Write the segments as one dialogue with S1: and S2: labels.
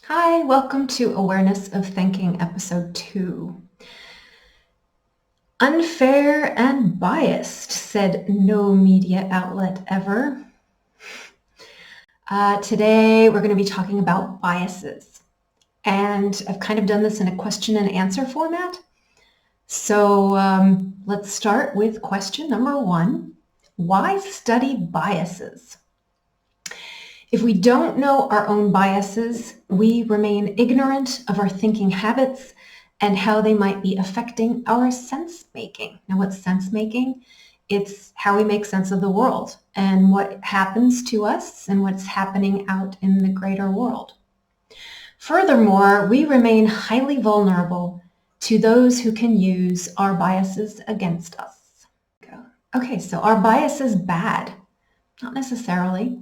S1: Hi, welcome to Awareness of Thinking, Episode 2. Unfair and biased, said no media outlet ever. Today, we're going to be talking about biases. And I've kind of done this in a question and answer format. So let's start with question number 1. Why study biases? If we don't know our own biases, we remain ignorant of our thinking habits and how they might be affecting our sense-making. Now, what's sense-making? It's how we make sense of the world and what happens to us and what's happening out in the greater world. Furthermore, we remain highly vulnerable to those who can use our biases against us. Okay, so are biases bad? Not necessarily.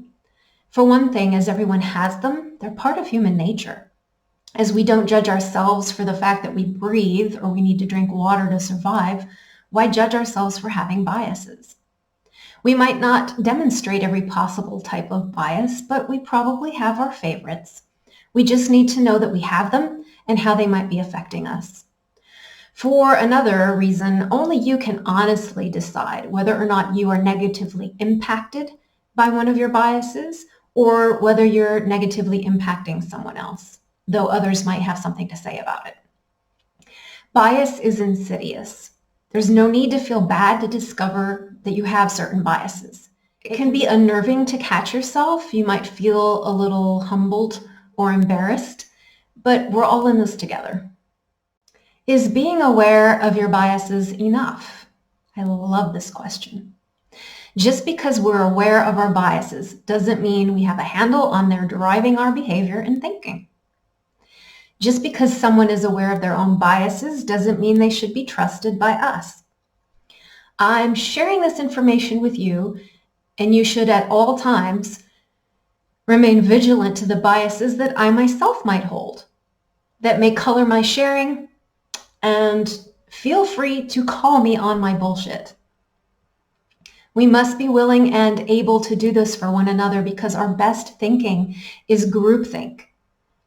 S1: For one thing, as everyone has them, they're part of human nature. As we don't judge ourselves for the fact that we breathe or we need to drink water to survive, why judge ourselves for having biases? We might not demonstrate every possible type of bias, but we probably have our favorites. We just need to know that we have them and how they might be affecting us. For another reason, only you can honestly decide whether or not you are negatively impacted by one of your biases or whether you're negatively impacting someone else, though others might have something to say about it. Bias is insidious. There's no need to feel bad to discover that you have certain biases. It can be unnerving to catch yourself. You might feel a little humbled or embarrassed, but we're all in this together. Is being aware of your biases enough? I love this question. Just because we're aware of our biases doesn't mean we have a handle on their driving our behavior and thinking. Just because someone is aware of their own biases doesn't mean they should be trusted by us. I'm sharing this information with you, and you should at all times remain vigilant to the biases that I myself might hold that may color my sharing, and feel free to call me on my bullshit. We must be willing and able to do this for one another because our best thinking is groupthink,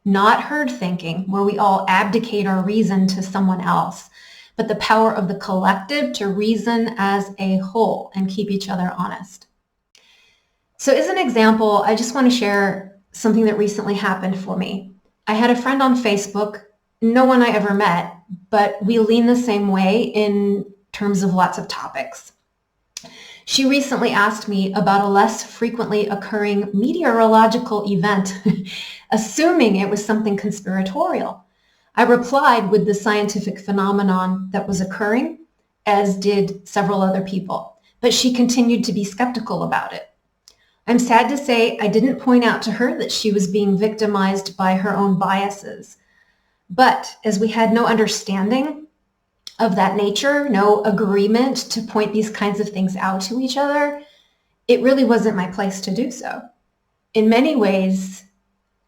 S1: not herd thinking, where we all abdicate our reason to someone else, but the power of the collective to reason as a whole and keep each other honest. So as an example, I just want to share something that recently happened for me. I had a friend on Facebook, no one I ever met, but we lean the same way in terms of lots of topics. She recently asked me about a less frequently occurring meteorological event, assuming it was something conspiratorial. I replied with the scientific phenomenon that was occurring, as did several other people, but she continued to be skeptical about it. I'm sad to say I didn't point out to her that she was being victimized by her own biases. But as we had no understanding of that nature, no agreement to point these kinds of things out to each other, it really wasn't my place to do so. In many ways,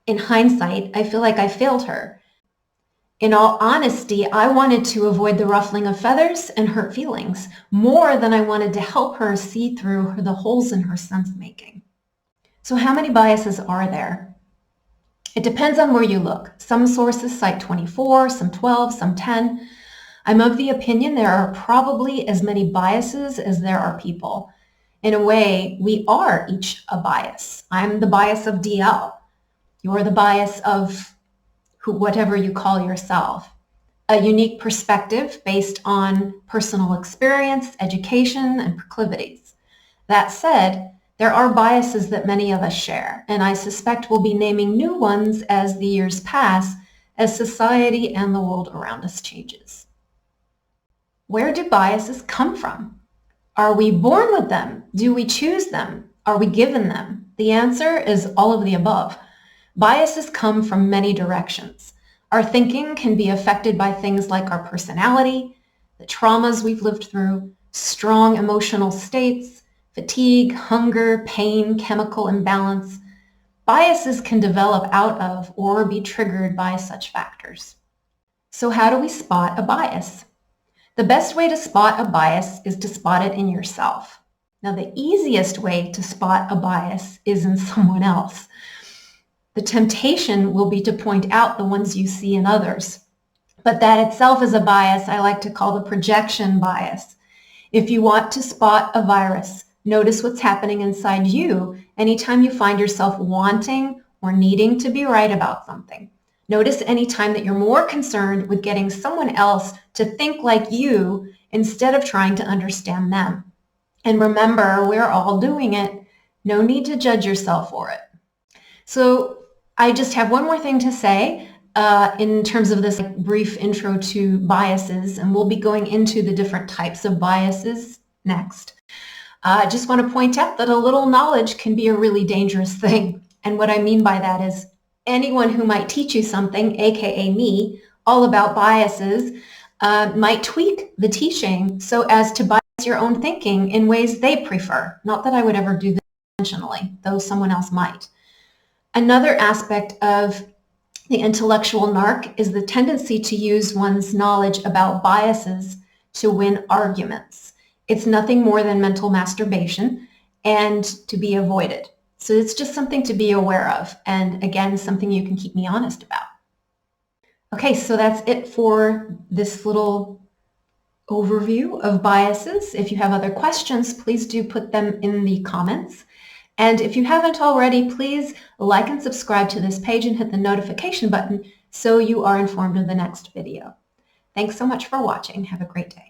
S1: in hindsight, I feel like I failed her. In all honesty, I wanted to avoid the ruffling of feathers and hurt feelings more than I wanted to help her see through the holes in her sense-making. So how many biases are there? It depends on where you look. Some sources cite 24, some 12, some 10. I'm of the opinion there are probably as many biases as there are people. In a way, we are each a bias. I'm the bias of DL. You're the bias of whatever you call yourself. A unique perspective based on personal experience, education, and proclivities. That said, there are biases that many of us share, and I suspect we'll be naming new ones as the years pass, as society and the world around us changes. Where do biases come from? Are we born with them? Do we choose them? Are we given them? The answer is all of the above. Biases come from many directions. Our thinking can be affected by things like our personality, the traumas we've lived through, strong emotional states, fatigue, hunger, pain, chemical imbalance. Biases can develop out of or be triggered by such factors. So how do we spot a bias? The best way to spot a bias is to spot it in yourself. Now, the easiest way to spot a bias is in someone else. The The temptation will be to point out the ones you see in others. But that itself is a bias I like to call the projection bias. If you want to spot a virus, notice what's happening inside you anytime you find yourself wanting or needing to be right about something. Notice anytime that you're more concerned with getting someone else to think like you instead of trying to understand them. And remember, we're all doing it. No need to judge yourself for it. So I just have one more thing to say in terms of this brief intro to biases, and we'll be going into the different types of biases next. I just want to point out that a little knowledge can be a really dangerous thing. And what I mean by that is anyone who might teach you something, aka me, all about biases, might tweak the teaching so as to bias your own thinking in ways they prefer. Not that I would ever do this intentionally, though someone else might. Another aspect of the intellectual narc is the tendency to use one's knowledge about biases to win arguments. It's nothing more than mental masturbation and to be avoided. So it's just something to be aware of. And again, something you can keep me honest about. Okay, so that's it for this little overview of biases. If you have other questions, please do put them in the comments. And if you haven't already, please like and subscribe to this page and hit the notification button so you are informed of the next video. Thanks so much for watching. Have a great day.